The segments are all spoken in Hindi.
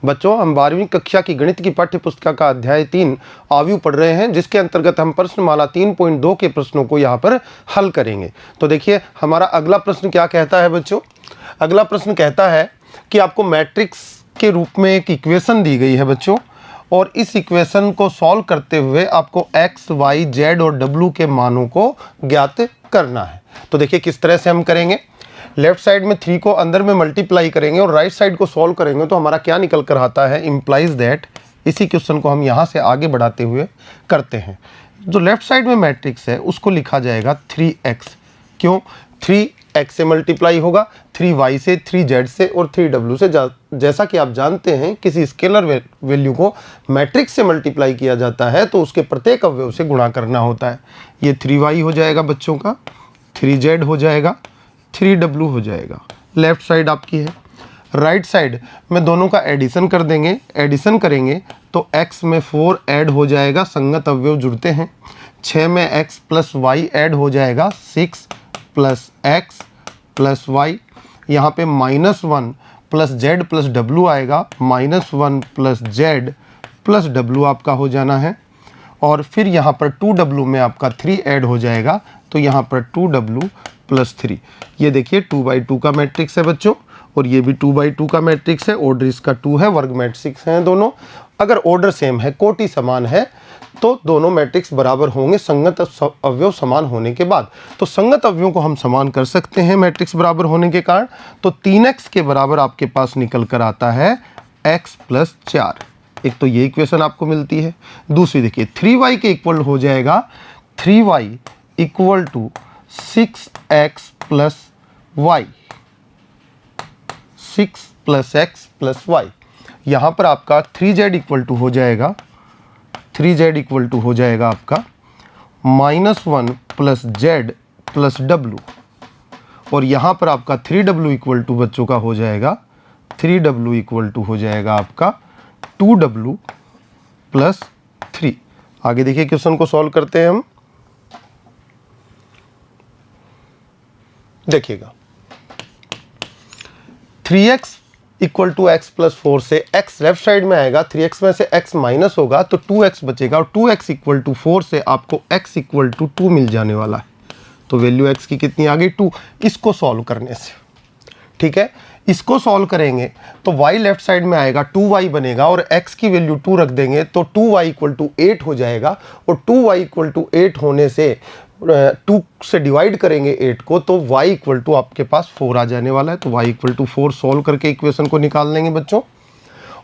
बच्चों, हम 12वीं कक्षा की गणित की पाठ्य पुस्तक का अध्याय 3 आव्यूह पढ़ रहे हैं, जिसके अंतर्गत हम प्रश्नमाला 3.2 के प्रश्नों को यहाँ पर हल करेंगे। तो देखिए हमारा अगला प्रश्न क्या कहता है बच्चों। अगला प्रश्न कहता है कि आपको मैट्रिक्स के रूप में एक इक्वेशन दी गई है बच्चों, और इस इक्वेशन को सॉल्व करते हुए आपको x, y, z और w के मानों को ज्ञात करना है। तो देखिए किस तरह से हम करेंगे। लेफ्ट साइड में 3 को अंदर में मल्टीप्लाई करेंगे और राइट साइड को सॉल्व करेंगे, तो हमारा क्या निकल कर आता है, इम्प्लाइज दैट। इसी क्वेश्चन को हम यहाँ से आगे बढ़ाते हुए करते हैं। जो लेफ्ट साइड में मैट्रिक्स है उसको लिखा जाएगा 3x। क्यों? 3x से मल्टीप्लाई होगा, 3y से, 3z से और 3w से। जैसा कि आप जानते हैं किसी स्केलर वैल्यू को मैट्रिक्स से मल्टीप्लाई किया जाता है तो उसके प्रत्येक अवयव से गुणा करना होता है। ये 3y हो जाएगा बच्चों का, 3z हो जाएगा, 3w हो जाएगा। लेफ्ट साइड आपकी है। राइट साइड में दोनों का एडिशन कर देंगे। एडिशन करेंगे तो x में 4 ऐड हो जाएगा, संगत अवयव जुड़ते हैं। 6 में x प्लस वाई ऐड हो जाएगा, 6 प्लस x प्लस वाई। यहाँ पे -1 प्लस z प्लस w आएगा, -1 प्लस z प्लस w आपका हो जाना है। और फिर यहाँ पर 2w में आपका 3 ऐड हो जाएगा, तो यहाँ पर 2w प्लस 3। ये देखिए 2/2 का मैट्रिक्स है बच्चों, और ये भी 2/2 का मैट्रिक्स है। ऑर्डर इसका 2 है, वर्ग मैट्रिक्स हैं दोनों। अगर ऑर्डर सेम है, कोटि समान है, तो दोनों मैट्रिक्स बराबर होंगे संगत अवयव समान होने के बाद। तो संगत अवयवों को हम समान कर सकते हैं मैट्रिक्स बराबर होने के कारण। तो 3x के बराबर आपके पास निकल कर आता है x प्लस 4। एक तो ये इक्वेशन आपको मिलती है। दूसरी देखिए 3y के इक्वल हो जाएगा 3y equal to 6x plus y, 6 plus x plus y. यहाँ पर आपका 3z इक्वल टू हो जाएगा, 3z इक्वल टू हो जाएगा आपका -1 प्लस z प्लस w। और यहाँ पर आपका 3w इक्वल टू बच्चों का हो जाएगा, 3w इक्वल टू हो जाएगा आपका 2w प्लस 3। आगे देखिए क्वेश्चन को सॉल्व करते हैं हम। देखिएगा 3x equal to x plus 4 से x लेफ्ट साइड में आएगा, 3x में से x माइनस होगा तो 2x बचेगा, और 2x इक्वल टू 4 से आपको x इक्वल टू 2 मिल जाने वाला है। तो वैल्यू x की कितनी आ गई, 2। इसको सॉल्व करने से, ठीक है, इसको सॉल्व करेंगे तो y लेफ्ट साइड में आएगा, 2y बनेगा, और x की वैल्यू 2 रख देंगे तो 2y इक्वल टू 8 हो जाएगा। और 2y इक्वल टू 8 होने से 2 से डिवाइड करेंगे 8 को, तो y इक्वल टू आपके पास 4 आ जाने वाला है। तो y इक्वल टू 4 सॉल्व करके इक्वेशन को निकाल लेंगे बच्चों।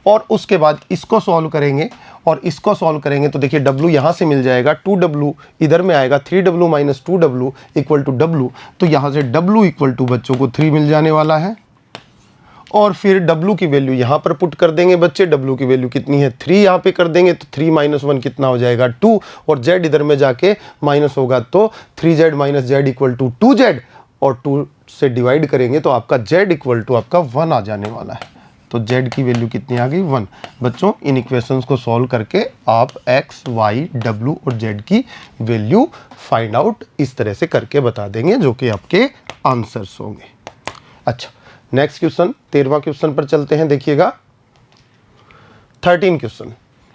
और उसके बाद इसको सॉल्व करेंगे और इसको सॉल्व करेंगे तो देखिए w यहाँ से मिल जाएगा, 2w इधर में आएगा, 3w minus 2w equal to w। तो यहाँ से w इक्वल टू बच्चों को 3 मिल जाने वाला है। और फिर w की वैल्यू यहाँ पर पुट कर देंगे बच्चे। w की वैल्यू कितनी है, 3 यहाँ पे कर देंगे, तो 3 माइनस 1 कितना हो जाएगा, 2। और z इधर में जाके माइनस होगा, तो 3z minus z equal to 2z, और 2 से डिवाइड करेंगे तो आपका z इक्वल टू आपका 1 आ जाने वाला है। तो z की वैल्यू कितनी आ गई, 1। बच्चों इन इक्वेशंस को सॉल्व करके आप x, y, w और z की वैल्यू फाइंड आउट इस तरह से करके बता देंगे, जो कि आपके आंसर्स होंगे। अच्छा, नेक्स्ट क्वेश्चन 13वां क्वेश्चन पर चलते हैं। देखिएगा 13 क्वेश्चन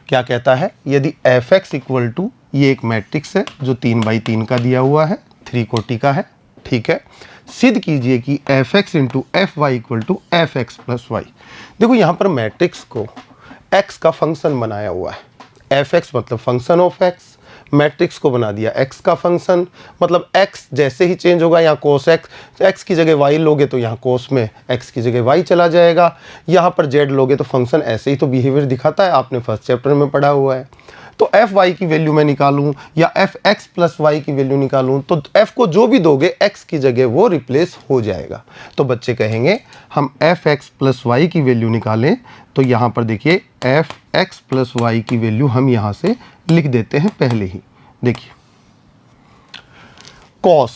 क्या कहता है, यदि fx इक्वल टू, ये एक मैट्रिक्स है जो 3/3 का दिया हुआ है, 3 कोटि का है, ठीक है, सिद्ध कीजिए कि fx into fy equal to fx plus y. देखो यहाँ पर मैट्रिक्स को x का फंक्शन बनाया हुआ है, fx मतलब फंक्शन ऑफ x, मैट्रिक्स को बना दिया x का फंक्शन, मतलब x जैसे ही चेंज होगा, यहाँ cos x की जगह y लोगे तो यहाँ cos में x की जगह y चला जाएगा, यहाँ पर z लोगे तो फंक्शन ऐसे ही तो बिहेवियर दिखाता है, आपने फर्स्ट चैप्टर में पढ़ा हुआ है। तो fy की वैल्यू मैं निकालूं या fx प्लस y की वैल्यू निकालूं, तो f को जो भी दोगे x की जगह वो रिप्लेस हो जाएगा। तो बच्चे कहेंगे हम fx प्लस y की वैल्यू निकालें, तो यहाँ पर देखिए fx प्लस y की वैल्यू हम यहाँ से लिख देते हैं पहले ही। देखिए cos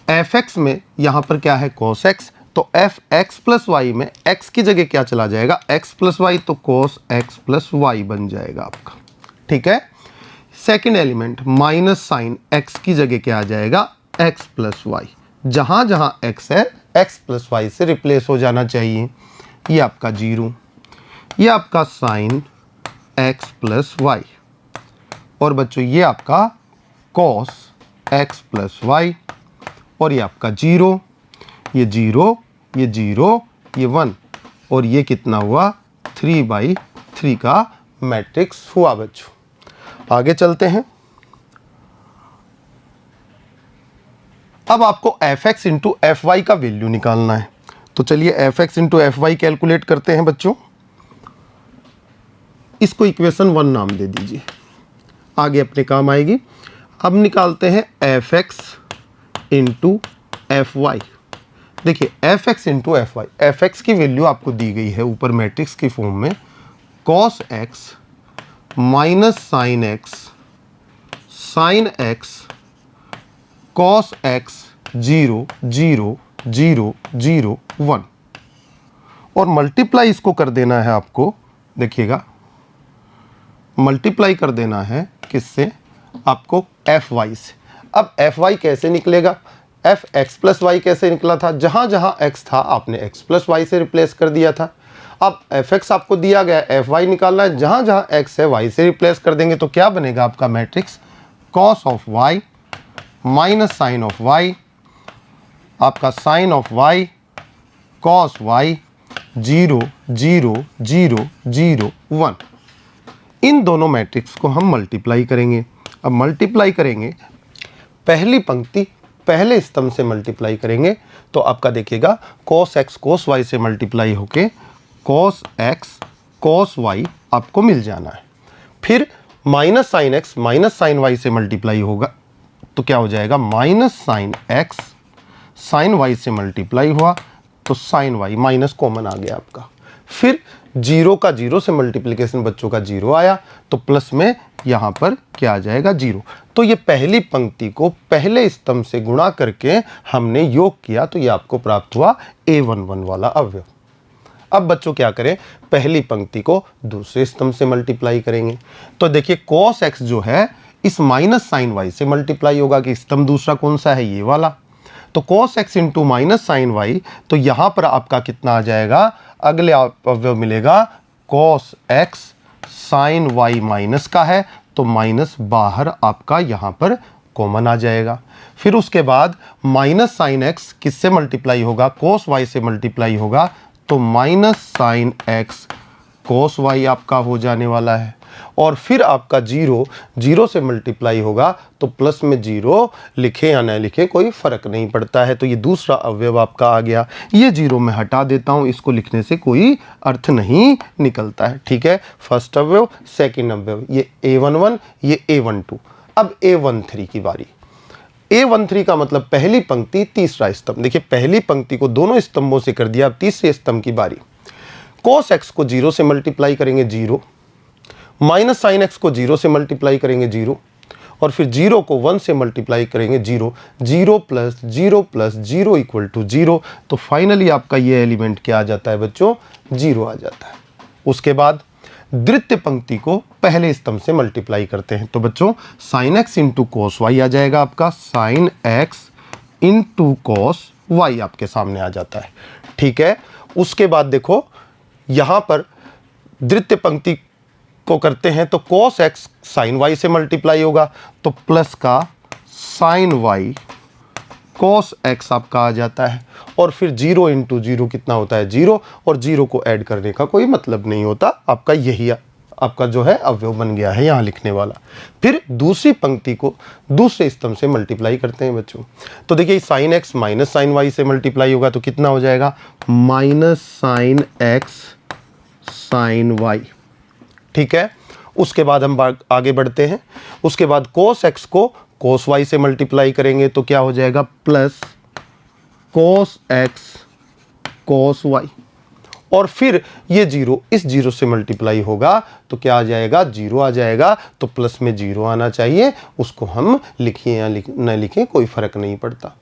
fx में यहाँ पर क्या है, cos x, तो fx प्लस वाई में x की जगह क्या चला जाएगा, x प्लस वाई, तो cos x प्लस वाई बन जाएगा आपका, ठीक है। Second element minus sine x की जगह क्या आ जाएगा, x प्लस वाई। जहाँ जहाँ x है x प्लस वाई से रिप्लेस हो जाना चाहिए। ये आपका 0, ये आपका साइन x प्लस वाई, और बच्चों ये आपका कॉस x प्लस वाई, और ये आपका 0, ये 0, ये 0, ये 1, और ये कितना हुआ 3/3 का मैट्रिक्स हुआ बच्चों। आगे चलते हैं। अब आपको fx इंटू एफ वाई का वैल्यू निकालना है, तो चलिए fx into f y calculate करते हैं बच्चों। इसको इक्वेशन 1 नाम दे दीजिए, आगे अपने काम आएगी। अब निकालते हैं fx इंटू एफ वाई। देखिए fx into f y, fx की वैल्यू आपको दी गई है ऊपर मैट्रिक्स की फॉर्म में, cos x minus sine x, sine x cos x 0 0 0 0 1, और मल्टीप्लाई इसको कर देना है आपको। देखिएगा मल्टीप्लाई कर देना है किससे, आपको एफ वाई से। अब एफ वाई कैसे निकलेगा, एफ एक्स प्लस वाई कैसे निकला था, जहां जहां एक्स था आपने एक्स प्लस वाई से रिप्लेस कर दिया था। अब एफ एक्स आपको दिया गया, एफ वाई निकालना है, जहां जहां एक्स है वाई से रिप्लेस कर देंगे, तो क्या बनेगा आपका matrix, cos of y minus sine of y, आपका sine of y cos y 0 0 0 0 1। इन दोनों मैट्रिक्स को हम मल्टीप्लाई करेंगे। अब मल्टीप्लाई करेंगे, पहली पंक्ति पहले स्तंभ से मल्टीप्लाई करेंगे, तो आपका देखिएगा cos x cos y से मल्टीप्लाई होके cos x cos y आपको मिल जाना है। फिर minus sine x minus sine y से मल्टीप्लाई होगा, तो क्या हो जाएगा minus sine x sine y से मल्टीप्लाई हुआ, तो साइन y माइनस कॉमन आ गया आपका। फिर 0 का 0 से मल्टीप्लिकेशन बच्चों का 0 आया, तो प्लस में यहाँ पर क्या आ जाएगा 0। तो ये पहली पंक्ति को पहले स्तंभ से गुणा करके हमने योग किया, तो ये आपको प्राप्त हुआ a11 वाला अवयव। अब बच्चों क्या करें, पहली पंक्ति को दूसरे स्तंभ से मल्टीप्लाई करेंगे। तो देखिए cos x जो है इस माइनस साइन y से मल्टीप्लाई होगा, कि स्तंभ दूसरा कौन सा है, ये वाला। तो cos x into minus sine y, तो यहाँ पर आपका कितना आ जाएगा, अगले अवयव मिलेगा cos x sine y minus का है, तो माइनस बाहर आपका यहाँ पर कॉमन आ जाएगा। फिर उसके बाद माइनस साइन x किससे मल्टीप्लाई होगा, cos y से मल्टीप्लाई होगा, तो minus sine x cos y आपका हो जाने वाला है। और फिर आपका 0 0 से मल्टीप्लाई होगा, तो प्लस में 0 लिखे या न लिखे कोई फर्क नहीं पड़ता है। तो ये दूसरा अवयव आपका आ गया। ये 0 मैं हटा देता हूँ, इसको लिखने से कोई अर्थ नहीं निकलता है। ठीक है, फर्स्ट अवयव, सेकंड अवयव, ये a11 ये a12। अब a13 की बारी। a13 का मतलब पहली पंक्ति तीसरा स्तंभ। देखिए पहली पंक्ति को दोनों स्तंभों से कर दिया, अब तीसरे स्तंभ की बारी। cos x को 0 से मल्टीप्लाई करेंगे 0, माइनस साइन x को 0 से मल्टीप्लाई करेंगे 0, और फिर 0 को 1 से मल्टीप्लाई करेंगे 0, 0 प्लस 0 प्लस 0 इक्वल टू 0। तो फाइनली आपका ये एलिमेंट क्या आ जाता है बच्चों, 0 आ जाता है। उसके बाद द्वितीय पंक्ति को पहले स्तंभ से मल्टीप्लाई करते हैं, तो बच्चों sine x into cos y आ जाएगा आपका, sine x into cos y आपके सामने आ जाता है। ठीक है, उसके बाद देखो यहाँ पर द्वितीय पंक्ति को करते हैं, तो cos x साइन y से मल्टीप्लाई होगा, तो प्लस का साइन y cos x आपका आ जाता है। और फिर 0 इंटू 0 कितना होता है 0, और 0 को ऐड करने का कोई मतलब नहीं होता, आपका यही आपका जो है अवयव बन गया है यहाँ लिखने वाला। फिर दूसरी पंक्ति को दूसरे स्तंभ से मल्टीप्लाई करते हैं बच्चों, तो देखिए sine x minus sine y से मल्टीप्लाई होगा, तो कितना हो जाएगा minus sine x sine y। ठीक है, उसके बाद हम आगे बढ़ते हैं। उसके बाद cos x को cos y से मल्टीप्लाई करेंगे, तो क्या हो जाएगा plus cos x cos y, और फिर ये 0 इस 0 से मल्टीप्लाई होगा, तो क्या आ जाएगा 0 आ जाएगा। तो प्लस में 0 आना चाहिए, उसको हम लिखें या न लिखें कोई फर्क नहीं पड़ता।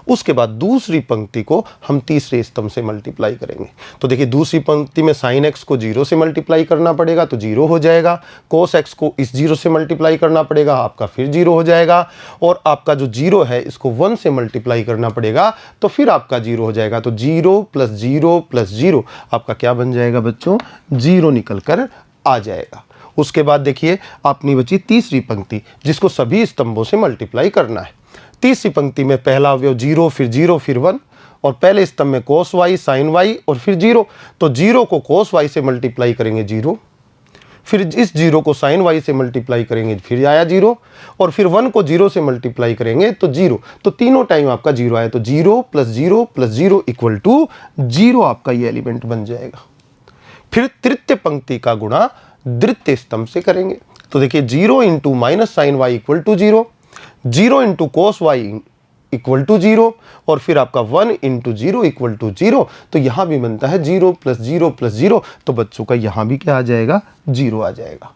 उसके बाद दूसरी पंक्ति को हम तीसरे स्तंभ से मल्टीप्लाई करेंगे। तो देखिए दूसरी पंक्ति में साइन एक्स को 0 से मल्टीप्लाई करना पड़ेगा तो 0 हो जाएगा, कोस एक्स को इस 0 से मल्टीप्लाई करना पड़ेगा, आपका फिर 0 हो जाएगा, और आपका जो 0 है इसको 1 से मल्टीप्लाई करना पड़ेगा तो फिर आपका 0 हो जाएगा। तो 0 प्लस 0 प्लस 0 आपका क्या बन जाएगा बच्चों, 0 निकल कर आ जाएगा। उसके बाद देखिए अपनी बची तीसरी पंक्ति जिसको सभी स्तंभों से मल्टीप्लाई करना है। तीसरी पंक्ति में पहला अवयव 0 फिर 1 और पहले स्तंभ में कोस वाई साइन वाई और फिर 0। तो 0 को कोस वाई से मल्टीप्लाई करेंगे 0, फिर इस 0 को साइन वाई से मल्टीप्लाई करेंगे फिर आया 0, और फिर 1 को 0 से मल्टीप्लाई करेंगे तो 0। तो तीनों टाइम आपका 0 आया तो 0 प्लस 0 प्लस 0 इक्वल टू 0 आपका ये एलिमेंट बन जाएगा। फिर तृतीय पंक्ति का गुणा द्वितीय स्तंभ से करेंगे। तो देखिए 0 into minus sine y equal to 0, 0 into cos y equal to 0, और फिर आपका 1 इंटू 0 इक्वल टू 0। तो यहाँ भी बनता है 0 प्लस 0 प्लस 0, तो बच्चों का यहाँ भी क्या आ जाएगा, 0 आ जाएगा।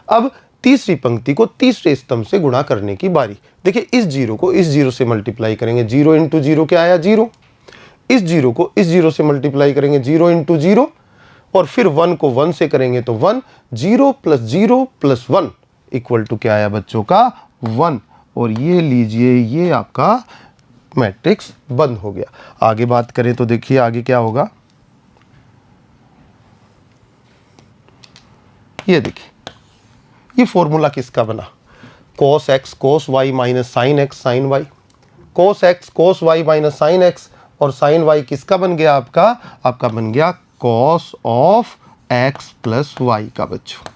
अब तीसरी पंक्ति को तीसरे स्तंभ से गुणा करने की बारी। देखिए इस 0 को इस 0 से मल्टीप्लाई करेंगे, 0 इंटू 0 क्या आया 0, इस 0 को इस 0 से मल्टीप्लाई करेंगे 0 इंटू 0, और फिर 1 को 1 से करेंगे तो 1, 0 प्लस 1 इक्वल टू क्या आया बच्चों का 1, और ये लीजिए ये आपका मैट्रिक्स बंद हो गया। आगे बात करें तो देखिए आगे क्या होगा, ये देखिए ये फॉर्मूला किसका बना, cos x cos y minus sine x sine y, cos x cos y minus sine x, और साइन y किसका बन गया आपका बन गया cos of x plus y का बच्चों।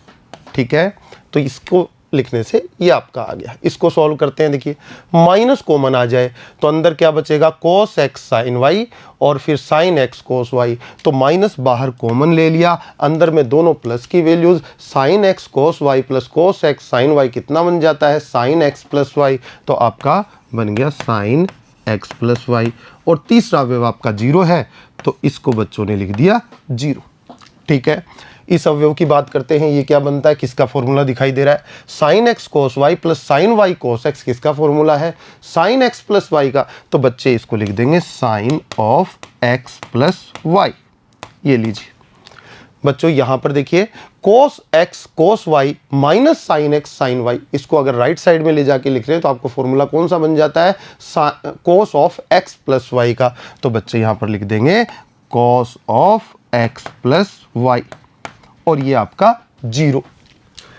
ठीक है, तो इसको लिखने से ये आपका आ गया। इसको सॉल्व करते हैं। देखिए माइनस कॉमन आ जाए तो अंदर क्या बचेगा, cos x साइन y और फिर साइन x cos y। तो माइनस बाहर कॉमन ले लिया, अंदर में दोनों प्लस की values, sine x cos y plus cos x sine y कितना बन जाता है, साइन x प्लस y। तो आपका बन गया साइन x प्लस वाई, और तीसरा अवयव आपका 0 है तो इसको बच्चों ने लिख दिया 0। ठीक है, इस अवयव की बात करते हैं। ये क्या बनता है, किसका फॉर्मूला दिखाई दे रहा है, sine x cos y plus sine y cos x किसका फॉर्मूला है, साइन एक्स प्लस वाई का। तो बच्चे इसको लिख देंगे sine of x plus y. ये लीजिए बच्चों, यहां पर देखिए cos x cos y minus sine x sine y, इसको अगर राइट साइड में ले जाके लिख रहे हैं तो आपको फॉर्मूला कौन सा बन जाता है, cos of x plus y का। तो बच्चे यहां पर लिख देंगे cos of x plus y, और ये आपका 0।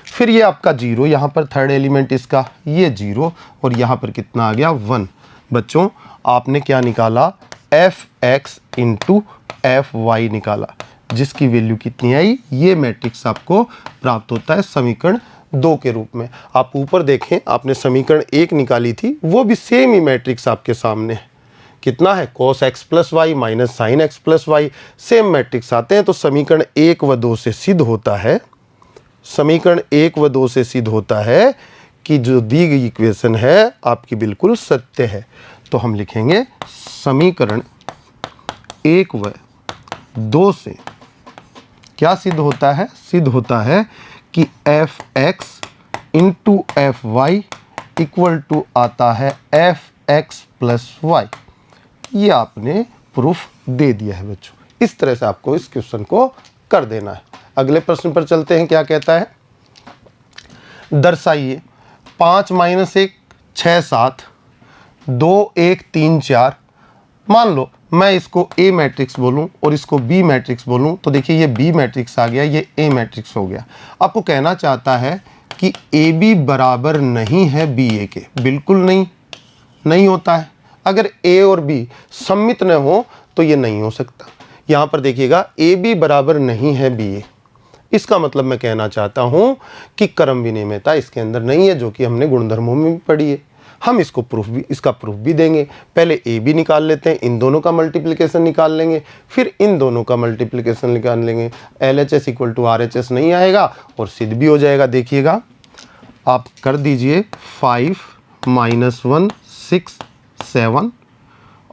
फिर ये आपका 0, यहाँ पर थर्ड एलिमेंट इसका ये 0, और यहाँ पर कितना आ गया 1। बच्चों आपने क्या निकाला, f x into f y निकाला, जिसकी वैल्यू कितनी आई, ये मैट्रिक्स आपको प्राप्त होता है समीकरण 2 के रूप में। आप ऊपर देखें, आपने समीकरण 1 निकाली थी, वो भी सेम ही मैट्रिक्स आपके सामने है। कितना है, cos x plus y minus sine x plus y, same matrix आते हैं। तो समीकरण 1 व 2 से सिद्ध होता है, समीकरण 1 व 2 से सिद्ध होता है कि जो दी गई इक्वेशन है आपकी बिल्कुल सत्य है। तो हम लिखेंगे समीकरण 1 व 2 से क्या सिद्ध होता है, सिद्ध होता है कि f x into f y equal to आता है एफ एक्स प्लस वाई। ये आपने प्रूफ दे दिया है बच्चों। इस तरह से आपको इस क्वेश्चन को कर देना है। अगले प्रश्न पर चलते हैं। क्या कहता है, दर्शाइए 5 माइनस 1 6 7 2 1 3 4। मान लो मैं इसको ए मैट्रिक्स बोलूं और इसको बी मैट्रिक्स बोलूं, तो देखिए ये बी मैट्रिक्स आ गया, ये ए मैट्रिक्स हो गया। आपको कहना चाहता है कि ए बी बराबर नहीं है बी ए के। बिल्कुल नहीं होता है। अगर ए और बी सम्मित न हो तो ये नहीं हो सकता। यहाँ पर देखिएगा ए बी बराबर नहीं है बी ए, इसका मतलब मैं कहना चाहता हूँ कि क्रम विनिमयता इसके अंदर नहीं है, जो कि हमने गुणधर्मों में भी पढ़ी है। हम इसका प्रूफ भी देंगे। पहले ए बी निकाल लेते हैं, इन दोनों का मल्टीप्लिकेशन निकाल लेंगे, फिर इन दोनों का मल्टीप्लिकेशन निकाल लेंगे। L H S equal to R H S नहीं आएगा और सिद्ध भी हो जाएगा। देखिएगा आप कर दीजिए 5 माइनस 1 6 7,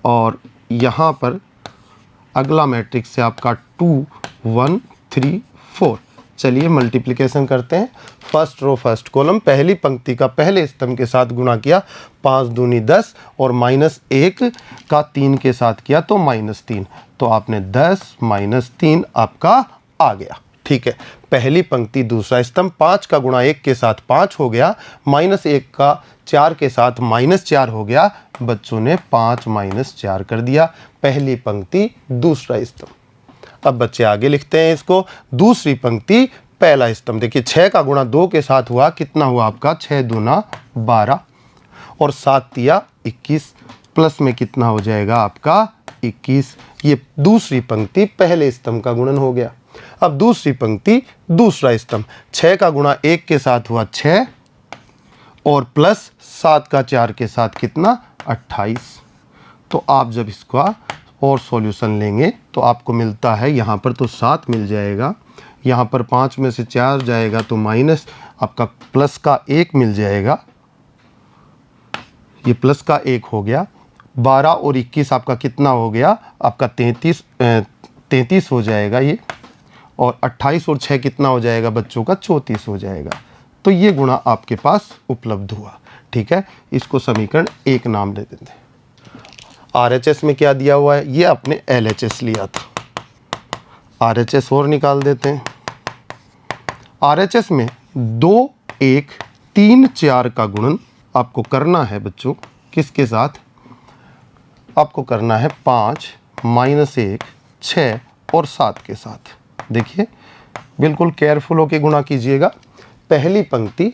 और यहाँ पर अगला मैट्रिक्स है आपका 2 1 3 4। चलिए मल्टीप्लिकेशन करते हैं। फर्स्ट रो फर्स्ट कॉलम, पहली पंक्ति का पहले स्तंभ के साथ गुणा किया, 5 दूनी 10 और -1 का 3 के साथ किया तो -3, तो आपने 10 - 3 आपका आ गया। ठीक है, पहली पंक्ति दूसरा स्तंभ, 5 का गुणा 1 के साथ 5 हो गया, -1 का 4 के साथ -4 हो गया, बच्चों ने 5 - 4 कर दिया। पहली पंक्ति दूसरा स्तंभ। अब बच्चे आगे लिखते हैं इसको, दूसरी पंक्ति पहला स्तंभ। देखिए 6 का गुणा 2 के साथ हुआ, कितना हुआ आपका, 6 दूना 12 और 7 तिया 21, प्लस में कितना हो जाएगा आपका 21। ये दूसरी पंक्ति पहले स्तंभ का गुणन हो गया। अब दूसरी पंक्ति दूसरा स्तंभ, 6 का गुणा 1 के साथ हुआ 6 और प्लस 7 का 4 के साथ कितना 28। तो आप जब इसका और सॉल्यूशन लेंगे तो आपको मिलता है, यहाँ पर तो 7 मिल जाएगा, यहाँ पर 5 में से 4 जाएगा तो माइनस आपका प्लस का 1 मिल जाएगा, ये प्लस का 1 हो गया। 12 और 21 आपका कितना हो गया, आपका 33 हो जाएगा ये, और 28 और 6 कितना हो जाएगा बच्चों का, 34 हो जाएगा। तो ये गुणा आपके पास उपलब्ध हुआ। ठीक है, इसको समीकरण 1 नाम दे देते हैं। RHS में क्या दिया हुआ है, ये आपने LHS लिया था, RHS और निकाल देते हैं। RHS में 2, 1, 3, 4 का गुणन आपको करना है बच्चों, किसके साथ, आपको करना है 5, -1, 6 और 7 के साथ। देखिए बिल्कुल केयरफुल होके गुणा कीजिएगा। पहली पंक्ति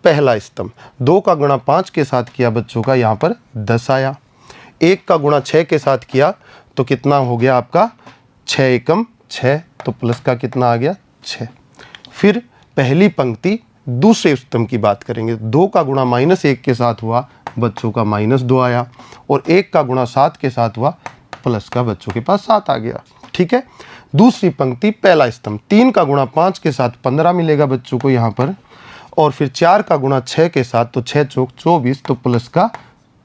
पहला स्तंभ, 2 का गुणा 5 के साथ किया बच्चों का, यहाँ पर 10 आया। 1 का गुणा 6 के साथ किया तो कितना हो गया आपका, 6 एकम 6, तो प्लस का कितना आ गया 6। फिर पहली पंक्ति दूसरे स्तंभ की बात करेंगे, 2 का गुणा -1 के साथ हुआ बच्चों का -2 आया, और 1 का गुणा 7 के साथ हुआ, प्लस का बच्चों के पास 7 आ गया। ठीक है, दूसरी पंक्ति पहला स्तंभ, 3 का गुणा 5 के साथ 15 मिलेगा बच्चों को यहाँ पर, और फिर 4 का गुणा 6 के साथ तो 6 चौक 24, तो प्लस का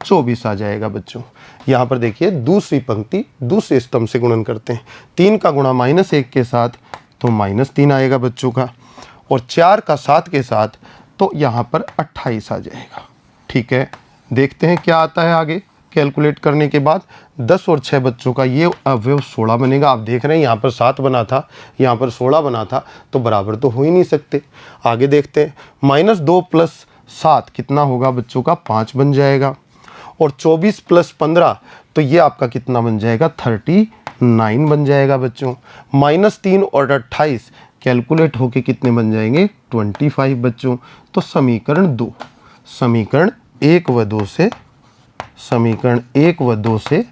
24 आ जाएगा बच्चों। यहाँ पर देखिए दूसरी पंक्ति दूसरे स्तंभ से गुणन करते हैं, 3 का गुणा -1 के साथ तो -3 आएगा बच्चों का, और 4 का 7 के साथ तो यहाँ पर 28 आ जाएगा। ठीक है, देखते हैं क्या आता है आगे। कैलकुलेट करने के बाद 10 और 6 बच्चों का ये अवयव 16 बनेगा। आप देख रहे हैं यहाँ पर 7 बना था, यहाँ पर 16 बना था, तो बराबर तो हो ही नहीं सकते। आगे देखते हैं, -2 + 7 कितना होगा बच्चों का, 5 बन जाएगा, और 24 + 15 तो ये आपका कितना बन जाएगा, 39 बन जाएगा बच्चों। -3 और 28 कैलकुलेट होके कितने बन जाएंगे, 25 बच्चों। तो समीकरण 2, समीकरण 1 व 2 से, समीकरण 1 व 2 से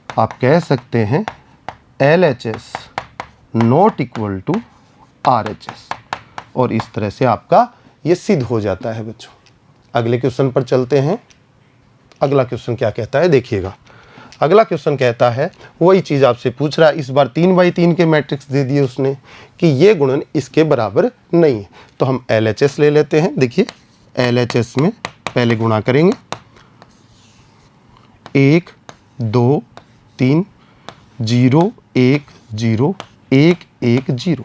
आप कह सकते हैं LHS not equal to RHS, और इस तरह से आपका ये सिद्ध हो जाता है बच्चों। अगले क्वेश्चन पर चलते हैं। अगला क्वेश्चन क्या कहता है, देखिएगा। अगला क्वेश्चन कहता है, वही चीज़ आपसे पूछ रहा है, इस बार 3x3 के मैट्रिक्स दे दिए उसने कि ये गुणन इसके बराबर नहीं है, तो हम LHS ले लेते हैं। देखिए LHS में पहले गुणा करेंगे, 1 2 3 0 1 0 1 1 0,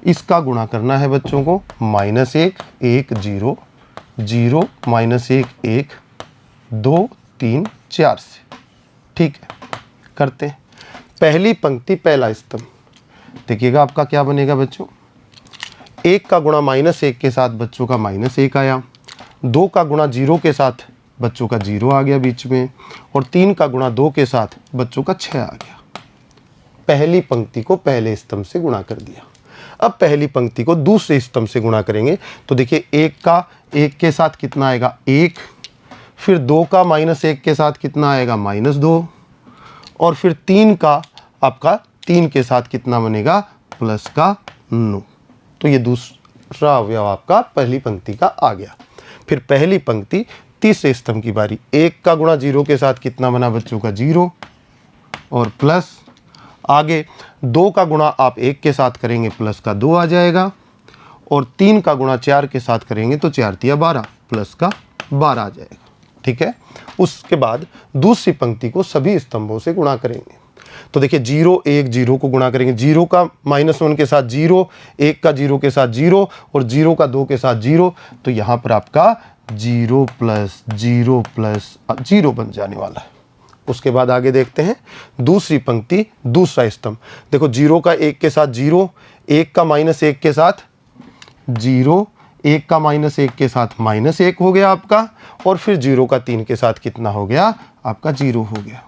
इसका गुणा करना है बच्चों को, -1 1 0 0 -1 1 2 3 4 से। ठीक है, करते हैं। पहली पंक्ति पहला स्तंभ, देखिएगा आपका क्या बनेगा बच्चों, 1 का गुणा -1 के साथ बच्चों का -1 आया, 2 का गुणा 0 के साथ बच्चों का 0 आ गया बीच में, और 3 का गुणा 2 के साथ बच्चों का 6 आ गया। पहली पंक्ति को पहले स्तंभ से गुणा कर दिया। अब पहली पंक्ति को दूसरे स्तंभ से गुणा करेंगे, तो देखिए 1 का 1 के साथ कितना आएगा, 1, फिर 2 का -1 के साथ कितना आएगा, -2, और फिर 3 का आपका 3 के साथ कितना बनेगा, प्लस का 9। तो ये दूसरा अवयव आपका पहली पंक्ति का आ गया। फिर पहली पंक्ति तीसरे स्तंभ की बारी, 1 का गुणा 0 के साथ कितना बना बच्चों का, 0, और प्लस आगे 2 का गुणा आप 1 के साथ करेंगे, प्लस का 2 आ जाएगा, और 3 का गुणा 4 के साथ करेंगे तो 4 तिया 12, प्लस का 12 आ जाएगा। ठीक है, उसके बाद दूसरी पंक्ति को सभी स्तंभों से गुणा करेंगे। तो देखिए 0 1 0 को गुणा करेंगे, 0 का -1 के साथ 0, 1 का 0 के साथ 0 और 0 का 2 के साथ 0, तो यहाँ पर आपका 0 प्लस 0 प्लस 0 बन जाने वाला है। उसके बाद आगे देखते हैं दूसरी पंक्ति दूसरा स्तंभ। देखो 0 का 1 के साथ 0, 1 का -1 के साथ 0, 1 का -1 के साथ -1 हो गया आपका, और फिर 0 का 3 के साथ कितना हो गया आपका 0 हो गया।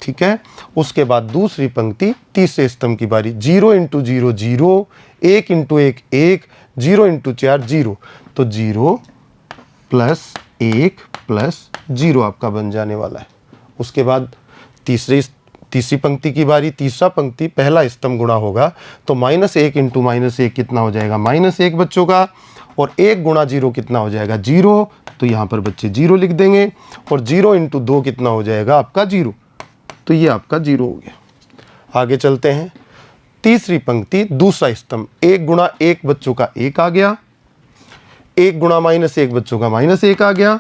ठीक है, उसके बाद दूसरी पंक्ति तीसरे स्तंभ की बारी, 0 × 0 0, 1 × 1 1, 0 × 4 0, तो 0 प्लस 1 प्लस 0 आपका बन जाने वाला है। उसके बाद तीसरी पंक्ति की बारी, तीसरा पंक्ति पहला स्तंभ गुणा होगा, तो -1 × -1 कितना हो जाएगा -1 बच्चों का, और 1 × 0 कितना हो जाएगा 0, तो यहाँ पर बच्चे 0 लिख देंगे, और 0 × 2 कितना हो जाएगा आपका 0, तो ये आपका 0 हो गया। आगे चलते हैं, तीसरी पंक्ति दूसरा स्तंभ, 1 × 1 बच्चों का 1 आ गया, 1 × -1 बच्चों का -1 आ गया,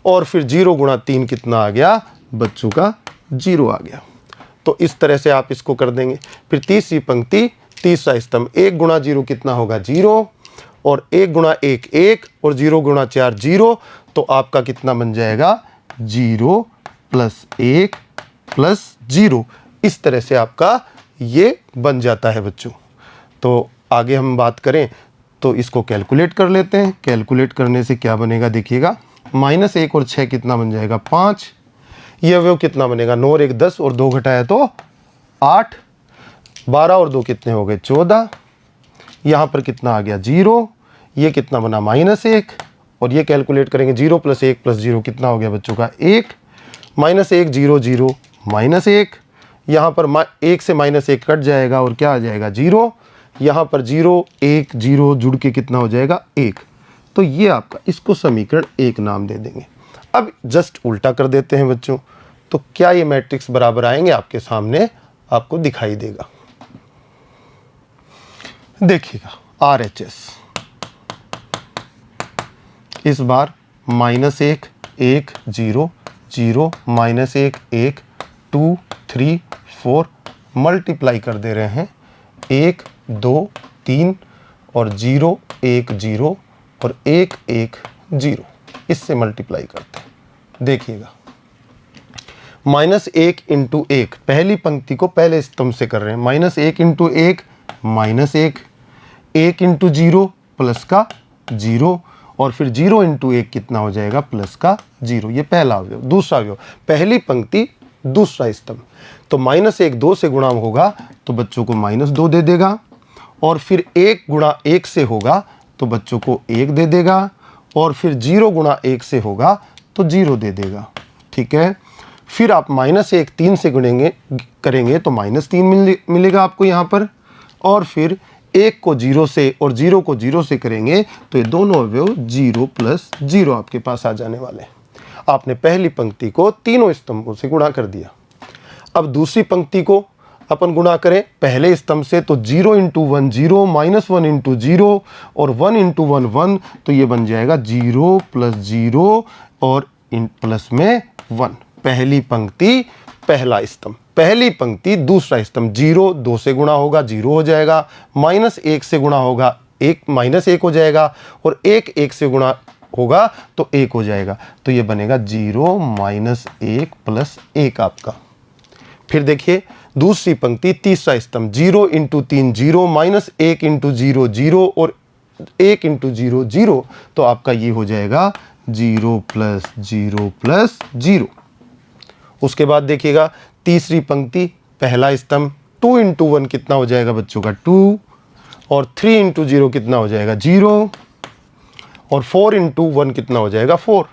और फिर 0 × 3 कितना आ गया बच्चों का 0 आ गया। तो इस तरह से आप इसको कर देंगे। फिर तीसरी पंक्ति तीसरा स्तंभ, 1 × 0 कितना होगा 0, और 1 × 1 1, और 0 × 4 0, तो आपका कितना बन जाएगा 0 प्लस 1 प्लस 0। इस तरह से आपका ये बन जाता है बच्चों। तो आगे हम बात करें तो इसको कैलकुलेट कर लेते हैं। कैलकुलेट करने से क्या बनेगा देखिएगा, -1 और 6 कितना बन जाएगा 5, ये अवयव कितना बनेगा 9 और 1 10 और 2 घटाया तो 8, 12 और 2 कितने हो गए 14, यहाँ पर कितना आ गया 0, ये कितना बना -1, और ये कैलकुलेट करेंगे 0 + 1 + 0 कितना हो गया बच्चों का 1, -1 0 0 -1, यहाँ पर 1 से -1 कट जाएगा और क्या आ जाएगा 0, यहाँ पर 0 1 0 जुड़ के कितना हो जाएगा 1। तो ये आपका, इसको समीकरण 1 नाम दे देंगे। अब जस्ट उल्टा कर देते हैं बच्चों, तो क्या ये मैट्रिक्स बराबर आएंगे आपके सामने आपको दिखाई देगा। देखिएगा RHS, इस बार -1 1 0 0 -1 1 2 3 4 मल्टीप्लाई कर दे रहे हैं 1 2 3 और 0 1 0 और 1 1 0, इससे मल्टीप्लाई करते हैं। देखिएगा -1 × 1, पहली पंक्ति को पहले स्तंभ से कर रहे हैं, -1 × 1 -1, 1 × 0 प्लस का 0, और फिर 0 × 1 कितना हो जाएगा प्लस का 0। ये पहला अवयव। दूसरा अवयव, पहली पंक्ति दूसरा स्तंभ, तो -1 2 से गुणा होगा तो बच्चों को -2 दे देगा, और फिर 1 × 1 से होगा तो बच्चों को 1 दे देगा, और फिर 0 × 1 से होगा तो 0 दे देगा। ठीक है, फिर आप -1 3 से करेंगे तो -3 मिलेगा आपको यहाँ पर, और फिर 1 को 0 से और 0 को 0 से करेंगे तो ये दोनों अवयव 0 + 0 आपके पास आ जाने वाले हैं। आपने पहली पंक्ति को तीनों स्तंभों से गुणा कर दिया। अब दूसरी पंक्ति को अपन गुणा करें पहले स्तंभ से, तो 0 × 1 0, -1 × 0 और 1 × 1 1, तो ये बन जाएगा 0 + 0 और प्लस में 1। पहली पंक्ति पहला स्तंभ, पहली पंक्ति दूसरा स्तंभ, 0 2 से गुणा होगा 0 हो जाएगा, -1 से गुणा होगा 1 -1 हो जाएगा, और 1 1 से गुणा होगा तो 1 हो जाएगा, तो ये बनेगा 0 -1 + 1 आपका। फिर देखिए दूसरी पंक्ति तीसरा स्तंभ, 0 × 3 0, -1 × 0 0 और 1 × 0 0, तो आपका ये हो जाएगा 0 + 0 + 0। उसके बाद देखिएगा तीसरी पंक्ति पहला स्तंभ, 2 × 1 कितना हो जाएगा बच्चों का 2, और 3 × 0 कितना हो जाएगा 0, और 4 × 1 कितना हो जाएगा 4।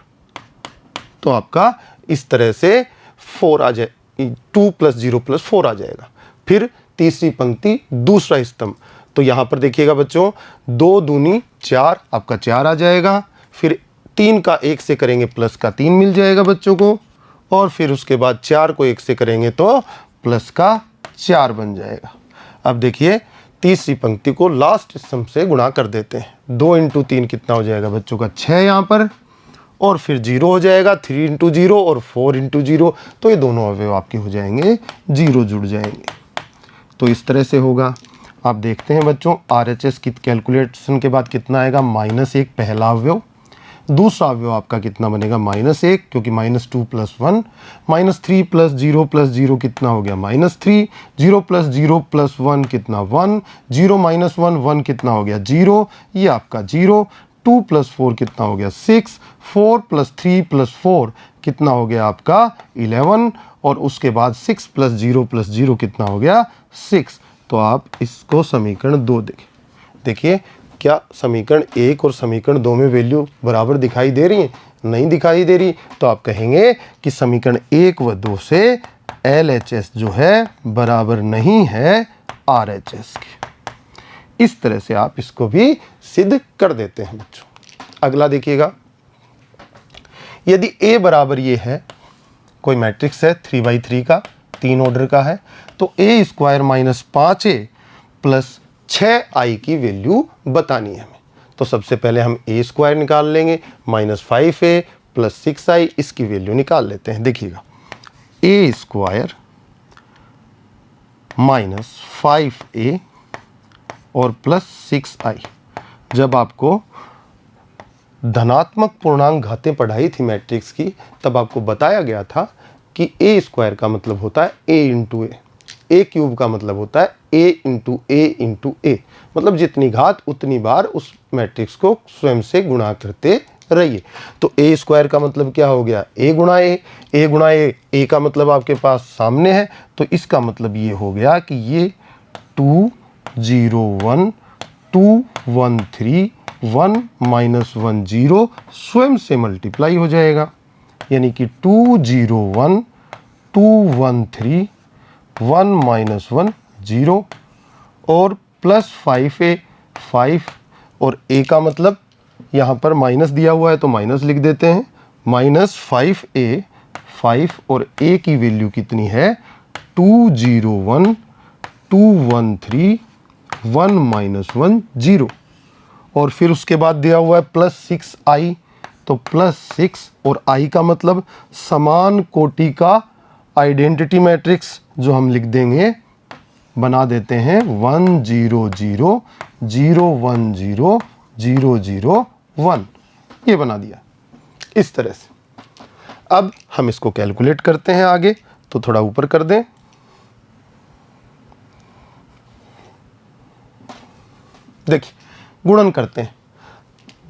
तो आपका इस तरह से 4 आ जाए, 2 + 0 + 4 आ जाएगा। फिर तीसरी पंक्ति दूसरा स्तंभ, तो यहाँ पर देखिएगा बच्चों 2 दूनी 4, आपका 4 आ जाएगा, फिर 3 का 1 से करेंगे प्लस का 3 मिल जाएगा बच्चों को, और फिर उसके बाद 4 को 1 से करेंगे तो प्लस का 4 बन जाएगा। अब देखिए तीसरी पंक्ति को लास्ट स्तंभ से गुणा कर देते हैं, 2 × 3 कितना हो जाएगा बच्चों का 6 यहाँ पर, और फिर 0 हो जाएगा, 3 इंटू 0 और 4 इंटू 0, तो ये दोनों अवयव आपके हो जाएंगे 0 जुड़ जाएंगे। तो इस तरह से होगा। आप देखते हैं बच्चों RHS की कैलकुलेशन के बाद कितना आएगा, -1 पहला अवयव, दूसरा अवयव आपका कितना बनेगा -1 क्योंकि -2 + 1, -3 + 0 + 0 कितना हो गया -3, 0 + 0 + 1 कितना 1, 0 - 1 1 कितना हो गया 0, ये आपका 0, 2 + 4 कितना हो गया 6, 4 + 3 + 4 कितना हो गया आपका 11, और उसके बाद 6 + 0 + 0 कितना हो गया 6। तो आप इसको समीकरण 2 देखिए क्या समीकरण 1 और समीकरण 2 में वैल्यू बराबर दिखाई दे रही है? नहीं दिखाई दे रही, तो आप कहेंगे कि समीकरण 1 व 2 से LHS जो है बराबर नहीं है RHS के। इस तरह से आप इसको भी सिद्ध कर देते हैं बच्चों। अगला देखिएगा, यदि A बराबर ये है, कोई मैट्रिक्स है 3×3 का, 3 ऑर्डर का है, तो A² - 5A + 6I की वैल्यू बतानी है हमें। तो सबसे पहले हम A² निकाल लेंगे, -5A + 6I, इसकी वैल्यू निकाल लेते हैं। देखिएगा A² - 5A और +6I, जब आपको धनात्मक पूर्णांक घातें पढ़ाई थी मैट्रिक्स की, तब आपको बताया गया था कि A² का मतलब होता है A × A, A³ का मतलब होता है A × A × A, मतलब जितनी घात उतनी बार उस मैट्रिक्स को स्वयं से गुणा करते रहिए। तो A² का मतलब क्या हो गया, A × A, A × A, A का मतलब आपके पास सामने है, तो इसका मतलब ये हो गया कि ये 2 0 1 2 1 3 1 -1 0 स्वयं से मल्टीप्लाई हो जाएगा, यानी कि 2 0 1 2 1 3 1 -1 0 और +5A 5, और A का मतलब यहाँ पर माइनस दिया हुआ है तो माइनस लिख देते हैं, -5A 5, और A की वैल्यू कितनी है 2 0 1 2 1 3 1 -1 0, और फिर उसके बाद दिया हुआ है +6I, तो +6, और I का मतलब समान कोटि का आइडेंटिटी मैट्रिक्स, जो हम लिख देंगे, बना देते हैं 1 0 0 0 1 0 0 0 1, ये बना दिया इस तरह से। अब हम इसको कैलकुलेट करते हैं आगे, तो थोड़ा ऊपर कर दें। देखिए गुणन करते हैं,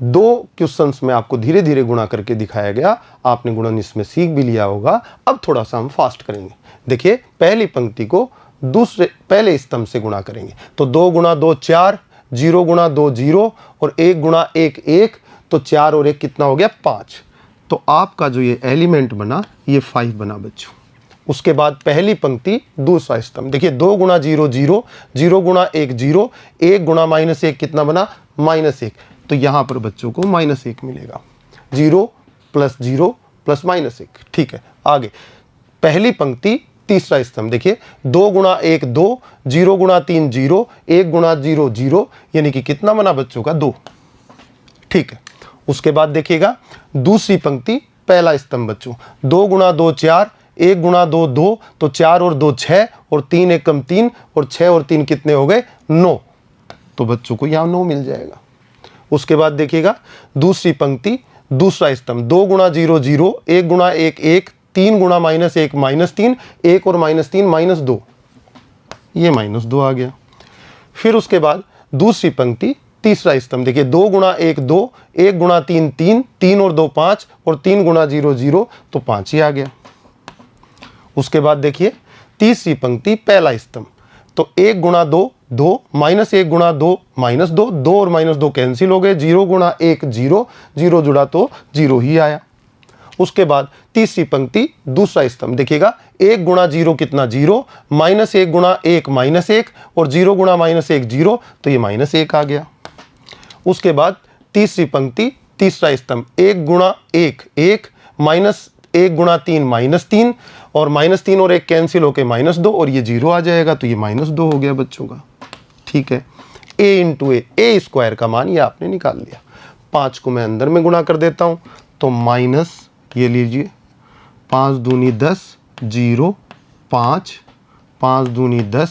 2 क्वेश्चंस में आपको धीरे धीरे गुणा करके दिखाया गया, आपने गुणन इसमें सीख भी लिया होगा। अब थोड़ा सा हम फास्ट करेंगे। देखिए पहली पंक्ति को पहले स्तंभ से गुणा करेंगे, तो 2 × 2 4, 0 × 2 0 और 1 × 1 1, तो 4 और 1 कितना हो गया 5। तो आपका जो ये एलिमेंट बना ये 5 बना बच्चों। उसके बाद पहली पंक्ति दूसरा स्तंभ, देखिए 2 × 0 0, 0 × 1 0, 1 × -1 कितना बना -1, तो यहाँ पर बच्चों को -1 मिलेगा, 0 + 0 + -1। ठीक है, आगे पहली पंक्ति तीसरा स्तंभ, देखिए 2 × 1 2, 0 × 3 0, 1 × 0 0, यानी कि कितना बना बच्चों का 2। ठीक है, उसके बाद देखिएगा दूसरी पंक्ति पहला स्तंभ बच्चों, 2 × 2 4, 1 × 2 2, तो 4 और 2 6, और 3 1 3, और 6 और 3 कितने हो गए 9, तो बच्चों को यहाँ 9 मिल जाएगा। उसके बाद देखिएगा दूसरी पंक्ति दूसरा स्तंभ, 2 × 0 0, 1 × 1 1, 3 × -1 -3, 1 और -3 -2, ये -2 आ गया। फिर उसके बाद दूसरी पंक्ति तीसरा स्तंभ, देखिए 2 × 1 2, 1 × 3 3, 3 और 2 5, और 3 × 0 0, तो 5 ही आ गया। उसके बाद देखिए तीसरी पंक्ति पहला स्तंभ, तो 1 × 2 2, -1 × 2 -2, 2 और -2 कैंसिल हो गए, 0 × 1 0, 0 जुड़ा तो 0 ही आया। उसके बाद तीसरी पंक्ति दूसरा स्तंभ, देखिएगा 1 × 0 कितना 0, -1 × 1 -1, और 0 × -1 0, तो ये -1 आ गया। उसके बाद तीसरी पंक्ति तीसरा स्तंभ, 1 × 1 1, -1 × 3 -3, और -3 और 1 कैंसिल होके -2, और ये 0 आ जाएगा, तो ये -2 हो गया बच्चों का। ठीक है, A × A, A² का मान ये आपने निकाल लिया। 5 को मैं अंदर में गुणा कर देता हूँ, तो माइनस ये लीजिए 5 दूनी 10, 0, 5, 5 दूनी 10,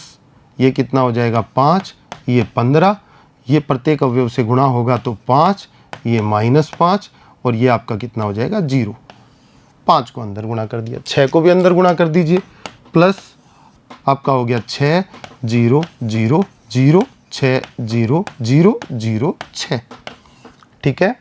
ये कितना हो जाएगा 5, ये 15, ये प्रत्येक अवयव से गुणा होगा तो 5, ये -5 और ये आपका कितना हो जाएगा 0। 5 को अंदर गुणा कर दिया, 6 को भी अंदर गुणा कर दीजिए, प्लस आपका हो गया 6, 0, 0, 0, 6, 0, 0, 0, 6। ठीक है,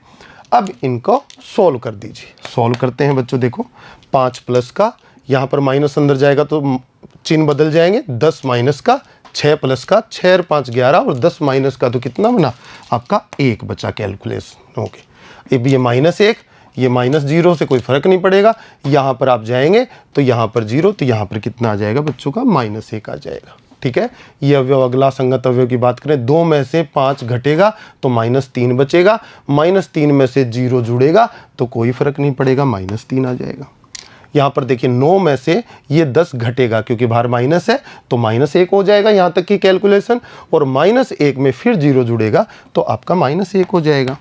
अब इनको सोल्व कर दीजिए। सोल्व करते हैं बच्चों, देखो 5 प्लस का, यहाँ पर माइनस अंदर जाएगा तो चिन्ह बदल जाएंगे, 10 माइनस का, 6 प्लस का, 6 और 5 11 और 10 माइनस का तो कितना बना आपका 1 बचा कैलकुलेशन। ओके, अब ये -1, ये -0 से कोई फर्क नहीं पड़ेगा, यहाँ पर आप जाएंगे तो यहाँ पर 0, तो यहाँ पर कितना आ जाएगा बच्चों का -1 आ जाएगा। ठीक है, ये अवयव, अगला संगत अवयव की बात करें, 2 में से 5 घटेगा तो -3 बचेगा, -3 में से 0 जुड़ेगा तो कोई फर्क नहीं पड़ेगा, -3 आ जाएगा। यहाँ पर देखिए 9 में से ये 10 घटेगा क्योंकि बाहर माइनस है तो -1 हो जाएगा, यहाँ तक की कैलकुलेशन, और -1 में फिर 0 जुड़ेगा तो आपका -1 हो जाएगा।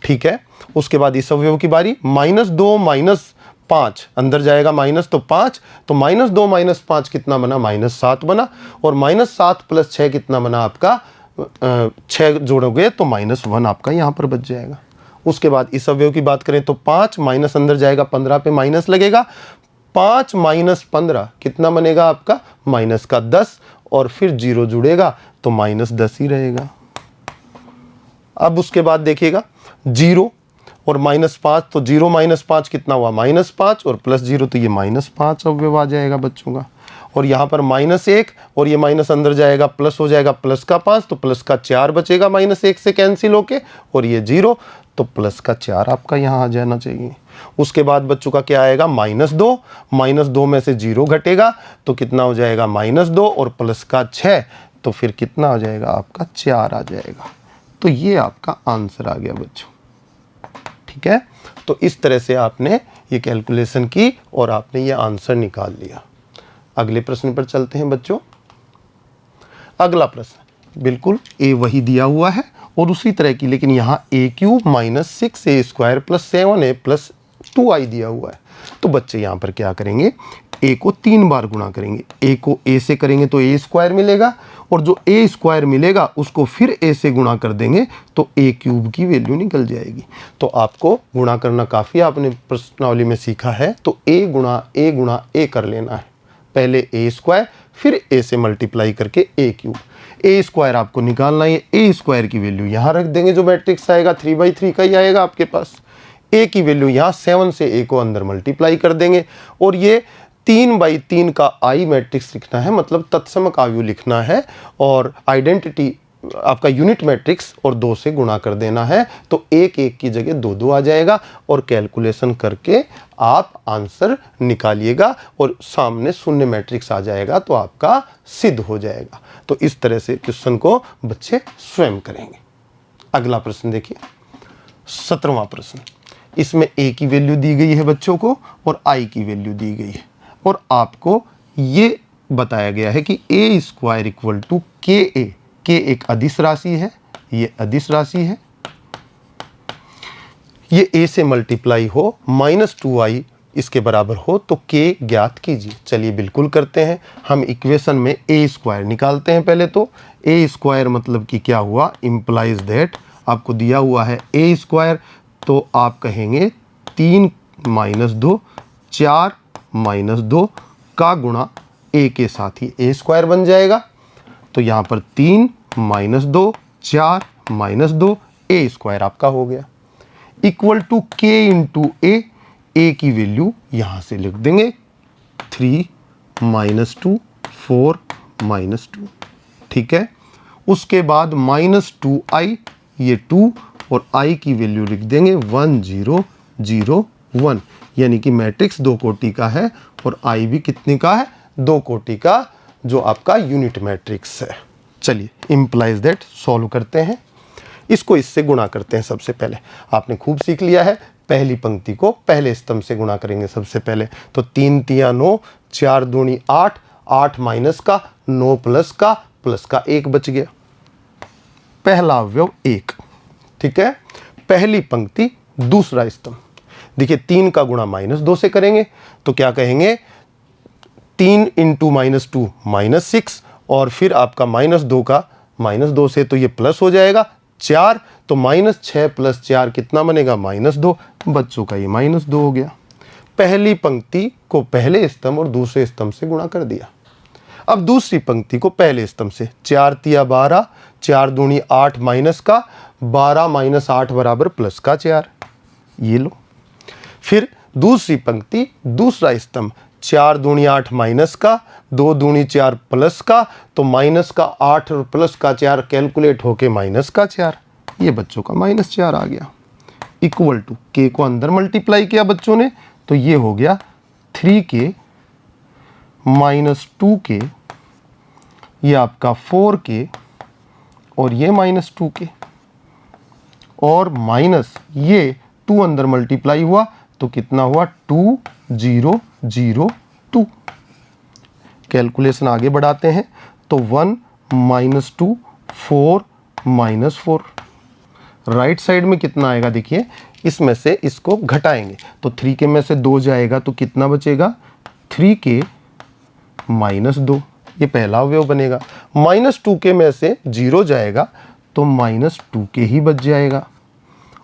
ठीक है, उसके बाद इस अवयव की बारी, -2 -5 अंदर जाएगा माइनस तो 5, तो -2 -5 कितना बना -7 बना, और -7 + 6 कितना बना आपका 6 जोड़ोगे तो -1 आपका यहाँ पर बच जाएगा। उसके बाद इस अवयव की बात करें तो 5 माइनस अंदर जाएगा, 15 पे माइनस लगेगा, 5 - 15 कितना बनेगा आपका -10, और फिर 0 जुड़ेगा तो -10 ही रहेगा। अब उसके बाद देखिएगा 0 और -5, तो 0 - 5 कितना हुआ -5, और +0 तो ये -5 अवयव आ जाएगा बच्चों का। और यहाँ पर -1 और ये माइनस अंदर जाएगा, प्लस हो जाएगा प्लस का 5, तो प्लस का 4 बचेगा -1 से कैंसिल होके, और ये 0, तो प्लस का 4 आपका यहाँ आ जाना चाहिए। उसके बाद बच्चों का क्या आएगा -2 में से 0 घटेगा तो कितना हो जाएगा -2, और प्लस का 6, तो फिर कितना आ जाएगा आपका 4 आ जाएगा। तो ये आपका आंसर आ गया बच्चों। ठीक है, तो इस तरह से आपने ये कैलकुलेशन की और आपने ये आंसर निकाल लिया। अगले प्रश्न पर चलते हैं बच्चों। अगला प्रश्न बिल्कुल ए वही दिया हुआ है और उसी तरह की, लेकिन यहाँ a³ - 6a² + 7a + 2i दिया हुआ है। तो बच्चे यहाँ पर क्या करेंगे, a को 3 बार गुणा करेंगे। a को a से करेंगे तो a² मिलेगा, और जो a² मिलेगा उसको फिर a से गुणा कर देंगे तो a³ की वैल्यू निकल जाएगी। तो आपको गुणा करना काफ़ी आपने प्रश्नावली में सीखा है, तो a गुणा a कर लेना है। पहले a² फिर a से मल्टीप्लाई करके a³ a² आपको निकालना है। a² की वैल्यू यहाँ रख देंगे, जो मैट्रिक्स आएगा 3/3 का ही आएगा आपके पास। a की वैल्यू यहाँ 7 से a को अंदर मल्टीप्लाई कर देंगे, और ये 3/3 का आई मैट्रिक्स लिखना है, मतलब तत्समक आयु लिखना है, और आइडेंटिटी आपका यूनिट मैट्रिक्स और 2 से गुणा कर देना है, तो 1 की जगह 2 आ जाएगा, और कैलकुलेशन करके आप आंसर निकालिएगा और सामने शून्य मैट्रिक्स आ जाएगा तो आपका सिद्ध हो जाएगा। तो इस तरह से क्वेश्चन को बच्चे स्वयं करेंगे। अगला प्रश्न देखिए, 17वां प्रश्न। इसमें a की वैल्यू दी गई है बच्चों को और i की वैल्यू दी गई है, और आपको ये बताया गया है कि a² = ka। k एक अदिश राशि है, ये अदिश राशि है, ये a से मल्टीप्लाई हो -2i इसके बराबर हो तो k ज्ञात कीजिए। चलिए बिल्कुल करते हैं। हम इक्वेशन में a² निकालते हैं। पहले तो a² मतलब कि क्या हुआ, इम्प्लाइज दैट आपको दिया हुआ है a², तो आप कहेंगे 3 - 2 4 - 2 का गुणा a के साथ ही a² बन जाएगा। तो यहाँ पर 3 - 2 4 - 2 a² आपका हो गया, इक्वल टू k × a की वैल्यू यहाँ से लिख देंगे 3 - 2 4 - 2। ठीक है, उसके बाद -2i, ये 2, और i की वैल्यू लिख देंगे 1 0 0 1, यानी कि मैट्रिक्स 2 कोटि का है और i भी कितने का है, 2 कोटि का, जो आपका यूनिट मैट्रिक्स है। चलिए इम्प्लाइज दैट सॉल्व करते हैं। इसको इससे गुणा करते हैं। सबसे पहले आपने खूब सीख लिया है, पहली पंक्ति को पहले स्तंभ से गुणा करेंगे सबसे पहले। तो 3 × 9 4 दूनी 8, 8 माइनस का 9 प्लस का 1 बच गया। पहला अवयव 1। ठीक है, पहली पंक्ति दूसरा स्तंभ। देखिए 3 का गुणा -2 से करेंगे तो क्या कहेंगे, 3 इंटू -2 -6, और फिर आपका -2 का -2 से तो ये प्लस हो जाएगा 4, तो -6 + 4 कितना बनेगा, -2। बच्चों का ये -2 हो गया। पहली पंक्ति को पहले स्तंभ और दूसरे स्तंभ से गुणा कर दिया। अब दूसरी पंक्ति को पहले स्तंभ से, 4 तिया 12, 4 दूनी 8 माइनस का 12 - 8 बराबर प्लस का 4, ये लो। फिर दूसरी पंक्ति दूसरा स्तंभ, 4 दूनी 8 माइनस का, 2 दूनी 4 प्लस का, तो माइनस का 8 और प्लस का 4 कैलकुलेट होके माइनस का 4, ये बच्चों का -4 आ गया। इक्वल टू के को अंदर मल्टीप्लाई किया बच्चों ने, तो ये हो गया 3k - 2k, ये आपका 4k, और ये -2k, और माइनस ये 2 अंदर मल्टीप्लाई हुआ तो कितना हुआ, 2002। कैलकुलेशन आगे बढ़ाते हैं तो 1 - 2 4 - 4, राइट साइड में कितना आएगा, देखिए इसमें से इसको घटाएंगे तो 3k में से 2 जाएगा तो कितना बचेगा, 3k - 2, ये पहला अवयव बनेगा। -2k में से 0 जाएगा तो -2k ही बच जाएगा,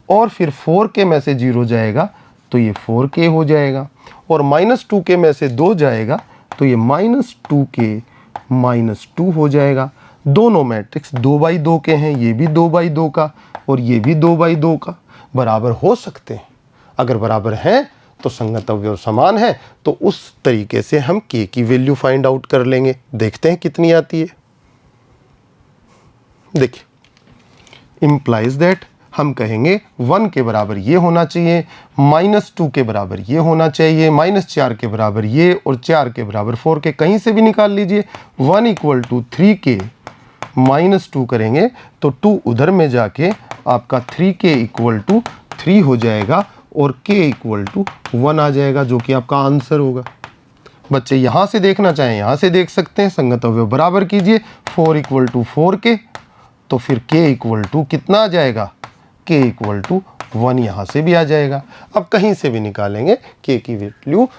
और फिर 4k में से 0 जाएगा तो ये 4k हो जाएगा, और -2k में से 2 जाएगा तो ये -2k - 2 हो जाएगा। दोनों मैट्रिक्स 2/2 के हैं, ये भी 2/2 का और ये भी 2/2 का, बराबर हो सकते हैं। अगर बराबर हैं तो संगत अवयव समान है, तो उस तरीके से हम k की वैल्यू फाइंड आउट कर लेंगे। देखते हैं कितनी आती है। देखिए इम्प्लाइज दैट, हम कहेंगे 1 के बराबर ये होना चाहिए, -2 के बराबर ये होना चाहिए, -4 के बराबर ये, और 4 के बराबर 4k, कहीं से भी निकाल लीजिए। 1 = 3k - 2 करेंगे तो 2 उधर में जाके आपका 3k = 3 हो जाएगा, और k = 1 आ जाएगा, जो कि आपका आंसर होगा। बच्चे यहाँ से देखना चाहें यहाँ से देख सकते हैं, संगत अवयव बराबर कीजिए। 4 = 4k, तो फिर k = कितना आ जाएगा, k = 1 यहाँ से भी आ जाएगा। अब कहीं से भी निकालेंगे k की वैल्यू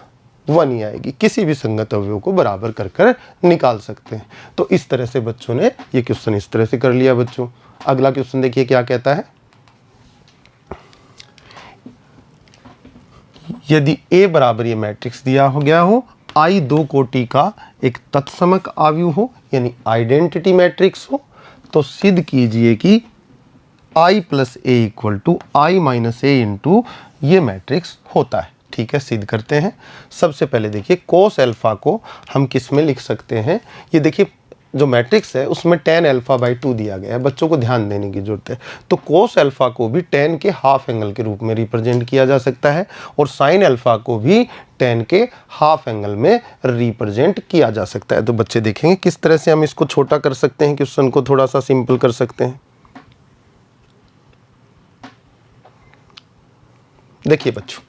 1 ही आएगी, किसी भी संगत अवयव को बराबर कर कर निकाल सकते हैं। तो इस तरह से बच्चों ने ये क्वेश्चन इस तरह से कर लिया। बच्चों अगला क्वेश्चन देखिए क्या कहता है, यदि A बराबर ये मैट्रिक्स दिया हो गया हो, I 2 कोटि का एक तत्समक आव्यूह हो, यानी आइडेंटिटी मैट्रिक्स हो, तो सिद्ध कीजिए कि I + A = I - A into ये मैट्रिक्स होता है। ठीक है, सिद्ध करते हैं। सबसे पहले देखिए cos अल्फा को हम किस में लिख सकते हैं, ये देखिए जो मैट्रिक्स है उसमें tan α/2 दिया गया है, बच्चों को ध्यान देने की जरूरत है। तो cos अल्फा को भी tan के हाफ एंगल के रूप में रिप्रेजेंट किया जा सकता है, और sin अल्फा को भी tan के हाफ एंगल में रिप्रेजेंट किया जा सकता है। तो बच्चे देखेंगे किस तरह से हम इसको छोटा कर सकते हैं, क्वेश्चन को थोड़ा सा सिंपल कर सकते हैं। देखिए बच्चों,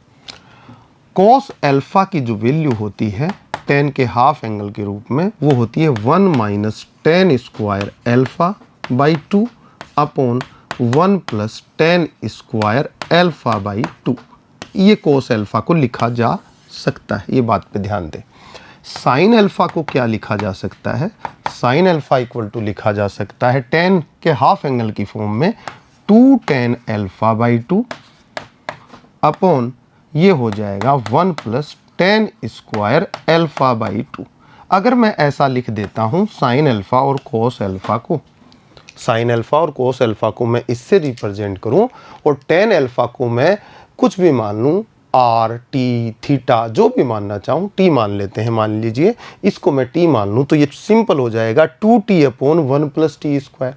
cos अल्फा की जो वैल्यू होती है tan के हाफ एंगल के रूप में, वो होती है 1 - tan² α/2 अपॉन 1 + tan² α/2। ये cos अल्फा को लिखा जा सकता है, ये बात पे ध्यान दें। sin अल्फा को क्या लिखा जा सकता है, sin अल्फा = लिखा जा सकता है tan के हाफ एंगल की फॉर्म में 2 tan α/2 अपॉन ये हो जाएगा 1 + tan² α/2। अगर मैं ऐसा लिख देता हूँ sin अल्फा और cos अल्फा को, sin अल्फा और cos अल्फा को मैं इससे रिप्रेजेंट करूँ, और tan अल्फा को मैं कुछ भी मान लूँ, r, t, थीटा, जो भी मानना चाहूँ, t मान लेते हैं, मान लीजिए इसको मैं t मान लूँ, तो ये सिंपल हो जाएगा 2t अपॉन 1 + t²।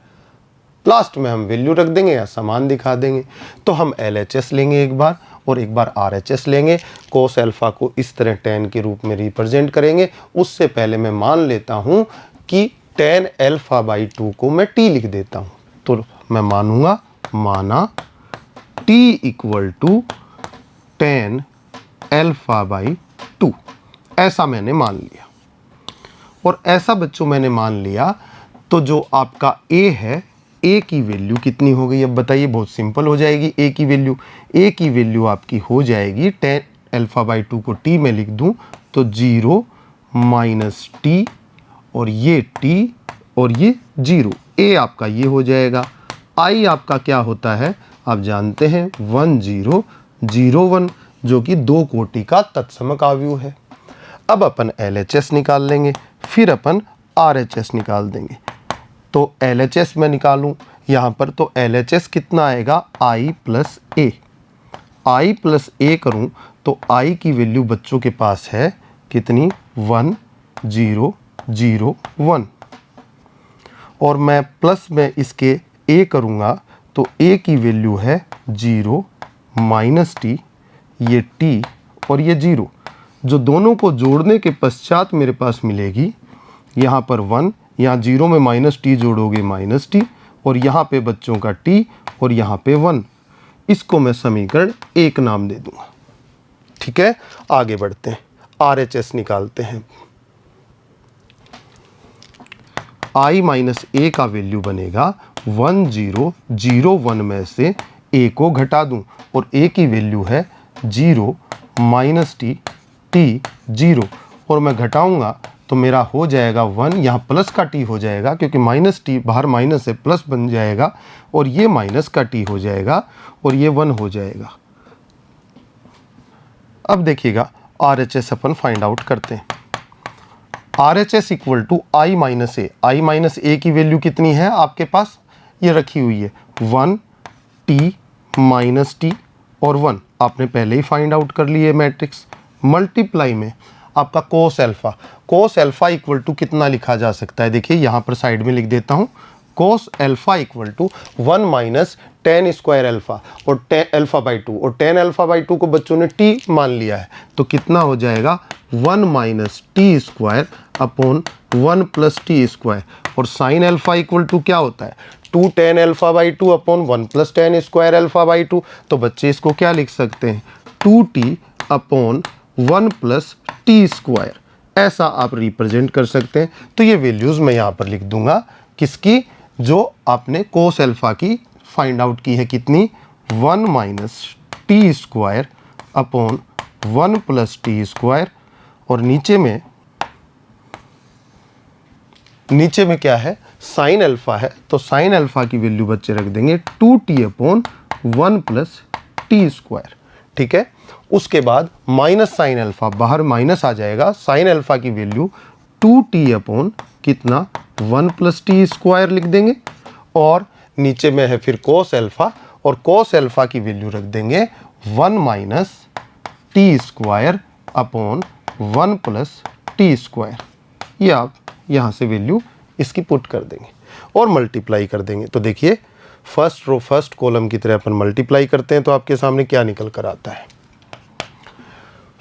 लास्ट में हम वैल्यू रख देंगे या समान दिखा देंगे। तो हम LHS लेंगे एक बार, और एक बार RHS लेंगे। cos अल्फा को इस तरह tan के रूप में रिप्रेजेंट करेंगे। उससे पहले मैं मान लेता हूँ कि tan α/2 को मैं t लिख देता हूँ, तो मैं माना t = tan α/2, ऐसा मैंने मान लिया। और ऐसा बच्चों मैंने मान लिया, तो जो आपका A है ए की वैल्यू कितनी हो गई? अब बताइए, बहुत सिंपल हो जाएगी। ए की वैल्यू आपकी हो जाएगी tan α/2 को t में लिख दूं तो 0 माइनस टी और ये t और ये 0। ए आपका ये हो जाएगा। आई आपका क्या होता है आप जानते हैं 1001 जो कि 2 कोटि का तत्समक आव्यूह है। अब अपन LHS निकाल लेंगे, फिर अपन RHS निकाल देंगे। तो LHS में निकालूं यहाँ पर तो LHS कितना आएगा I plus A. I plus A करूँ तो I की वैल्यू बच्चों के पास है कितनी 1001 और मैं प्लस में इसके A करूँगा तो A की वैल्यू है 0 माइनस टी, ये T और ये 0 जो दोनों को जोड़ने के पश्चात मेरे पास मिलेगी यहाँ पर 1, यहाँ 0 में माइनस टी जोड़ोगे माइनस टी और यहाँ पे बच्चों का t और यहाँ पे 1। इसको मैं समीकरण 1 नाम दे दूंगा। ठीक है, आगे बढ़ते हैं, RHS निकालते हैं। I माइनस ए का वैल्यू बनेगा 1001 में से a को घटा दूं और a की वैल्यू है 0 माइनस टी, t 0 और मैं घटाऊंगा तो मेरा हो जाएगा 1, यहाँ प्लस का t हो जाएगा क्योंकि माइनस टी बाहर माइनस से प्लस बन जाएगा और ये माइनस का t हो जाएगा और ये 1 हो जाएगा। अब देखिएगा RHS अपन फाइंड आउट करते हैं। RHS equal to I minus A. I minus A की वैल्यू कितनी है आपके पास, ये रखी हुई है 1 t माइनस टी और 1 आपने पहले ही फाइंड आउट कर लिए मैट्रिक्स। मल्टीप्लाई में आपका कोस अल्फा इक्वल टू कितना लिखा जा सकता है, देखिए यहाँ पर साइड में लिख देता हूँ। Cos alpha equal to 1 minus tan square alpha और tan α/2 और tan α/2 को बच्चों ने t मान लिया है तो कितना हो जाएगा 1 minus t square upon 1 plus t square और साइन अल्फा इक्वल टू क्या होता है 2 tan α/2 upon 1 plus tan square α/2। तो बच्चे इसको क्या लिख सकते हैं 2t upon 1 plus t square, ऐसा आप रिप्रेजेंट कर सकते हैं। तो ये वैल्यूज़ मैं यहाँ पर लिख दूंगा किसकी, जो आपने कोस अल्फा की फाइंड आउट की है कितनी 1 minus t square upon 1 plus t square और नीचे में क्या है साइन अल्फा है तो साइन अल्फा की वैल्यू बच्चे रख देंगे 2t upon 1 plus t square. ठीक है, उसके बाद माइनस साइन अल्फा, बाहर माइनस आ जाएगा, साइन अल्फा की वैल्यू 2t अपॉन कितना 1 प्लस टी स्क्वायर लिख देंगे और नीचे में है फिर कोस अल्फा और कोस अल्फा की वैल्यू रख देंगे 1 minus t square upon 1 plus t square. ये आप यहाँ से वैल्यू इसकी पुट कर देंगे और मल्टीप्लाई कर देंगे। तो देखिए फर्स्ट रो फर्स्ट कॉलम की तरह अपन मल्टीप्लाई करते हैं तो आपके सामने क्या निकल कर आता है।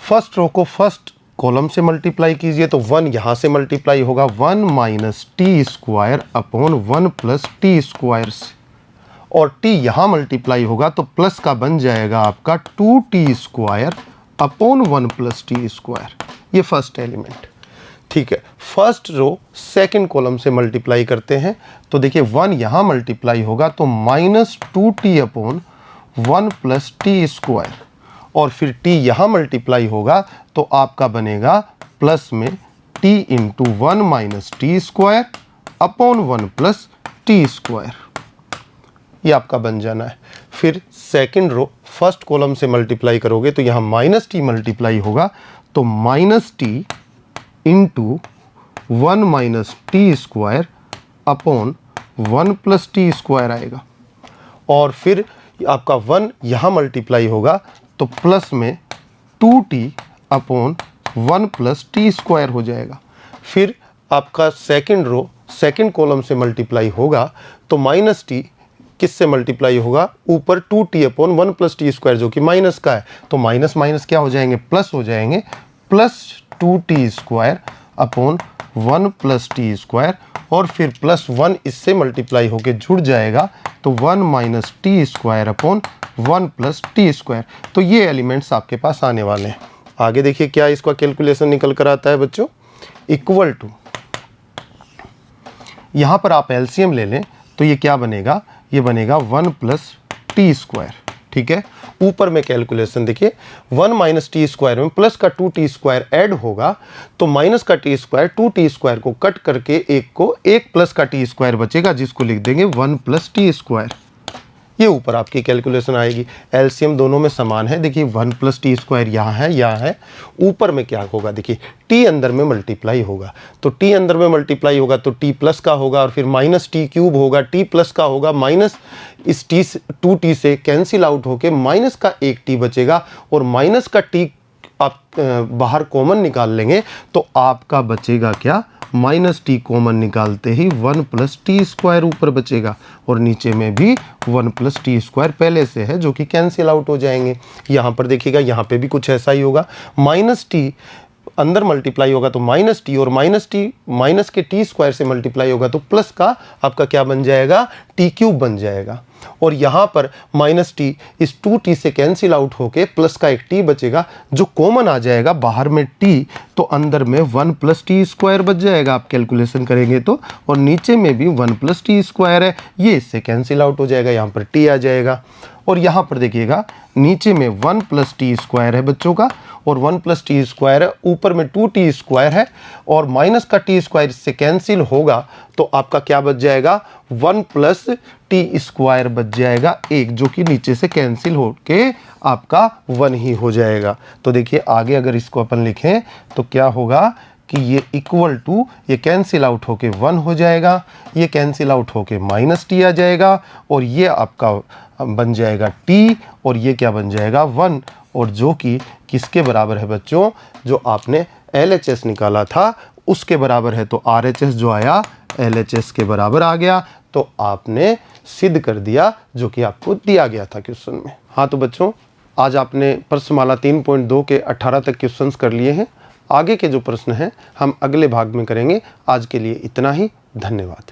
फर्स्ट रो को फर्स्ट कॉलम से मल्टीप्लाई कीजिए तो 1 यहाँ से मल्टीप्लाई होगा 1 minus t square upon 1 plus t square से और t यहाँ मल्टीप्लाई होगा तो प्लस का बन जाएगा आपका 2t square upon 1 plus t square, ये फर्स्ट एलिमेंट। ठीक है, फर्स्ट रो सेकंड कॉलम से मल्टीप्लाई करते हैं तो देखिए 1 यहाँ मल्टीप्लाई होगा तो minus 2t upon 1 plus t square और फिर t यहाँ मल्टीप्लाई होगा तो आपका बनेगा प्लस में t into 1 minus t square upon 1 plus t square, ये आपका बन जाना है। फिर सेकंड रो फर्स्ट कॉलम से मल्टीप्लाई करोगे तो यहाँ माइनस टी मल्टीप्लाई होगा तो minus T into 1 minus t square upon 1 plus t square आएगा और फिर आपका 1 यहाँ मल्टीप्लाई होगा तो प्लस में 2t upon 1 plus t square हो जाएगा। फिर आपका सेकंड रो सेकंड कॉलम से मल्टीप्लाई होगा तो माइनस टी किससे मल्टीप्लाई होगा ऊपर 2t upon 1 plus t square जो कि माइनस का है तो माइनस माइनस क्या हो जाएंगे प्लस हो जाएंगे, plus 2t square upon 1 plus t square और फिर प्लस 1 इससे मल्टीप्लाई होके जुड़ जाएगा तो 1 minus t square upon 1 plus t square. तो ये एलिमेंट्स आपके पास आने वाले हैं। आगे देखिए क्या इसका कैलकुलेशन निकल कर आता है बच्चों, इक्वल टू यहाँ पर आप एलसीएम ले लें तो ये क्या बनेगा, ये बनेगा 1 प्लस टी स्क्वायर। ठीक है, ऊपर में कैलकुलेशन देखिए, 1 माइनस टी स्क्वायर में प्लस का 2 टी स्क्वायर ऐड होगा, तो माइनस का टी स्क्वायर 2 टी स्क्वायर को कट करके एक को एक प्लस का टी स्क्वायर बचेगा, जिसको लिख देंगे 1 प्लस टी स्क्वायर। ये ऊपर आपकी कैलकुलेशन आएगी। एलसीएम दोनों में समान है, देखिए 1 प्लस टी स्क्वायर यहाँ है, ऊपर में क्या होगा, देखिए टी अंदर में मल्टीप्लाई होगा, तो टी अंदर में मल्टीप्लाई होगा तो टी प्लस का होगा, और फिर माइनस टी क्यूब होगा, टी प्लस का होगा, माइनस इस टी 2t से कैंसिल आउट होके माइनस का 1t बचेगा, और माइनस का टी आप बाहर कॉमन निकाल लेंगे तो आपका बचेगा क्या, माइनस टी कॉमन निकालते ही 1 प्लस टी स्क्वायर ऊपर बचेगा, और नीचे में भी 1 प्लस टी स्क्वायर पहले से है जो कि कैंसिल आउट हो जाएंगे। यहाँ पर देखिएगा, यहाँ पे भी कुछ ऐसा ही होगा, माइनस टी अंदर मल्टीप्लाई होगा तो माइनस टी, और माइनस टी माइनस के टी स्क्वायर से मल्टीप्लाई होगा तो प्लस का आपका क्या बन जाएगा, टी क्यूब बन जाएगा। और यहाँ पर माइनस टी इस 2t से कैंसिल आउट होके प्लस का एक t बचेगा, जो कॉमन आ जाएगा बाहर में t, तो अंदर में 1 प्लस टी स्क्वायर बच जाएगा आप कैलकुलेशन करेंगे तो, और नीचे में भी 1 प्लस टी स्क्वायर है, ये इससे कैंसिल आउट हो जाएगा, यहाँ पर t आ जाएगा। और यहाँ पर देखिएगा नीचे में 1 प्लस टी स्क्वायर है बच्चों का, और 1 प्लस टी स्क्वायर है, ऊपर में 2t स्क्वायर है, और माइनस का t स्क्वायर इससे कैंसिल होगा तो आपका क्या बच जाएगा, 1 प्लस टी स्क्वायर बच जाएगा एक, जो कि नीचे से कैंसिल होके आपका 1 ही हो जाएगा। तो देखिए आगे अगर इसको अपन लिखें तो क्या होगा कि ये इक्वल टू, ये कैंसिल आउट होके 1 हो जाएगा, ये कैंसिल आउट होके माइनस टी आ जाएगा, और ये आपका बन जाएगा t, और ये क्या बन जाएगा 1, और जो कि किसके बराबर है बच्चों, जो आपने LHS निकाला था उसके बराबर है। तो RHS जो आया LHS के बराबर आ गया, तो आपने सिद्ध कर दिया जो कि आपको दिया गया था क्वेश्चन में। हाँ तो बच्चों, आज आपने प्रश्नमाला 3.2 के 18 तक क्वेश्चंस कर लिए हैं। आगे के जो प्रश्न हैं हम अगले भाग में करेंगे। आज के लिए इतना ही, धन्यवाद।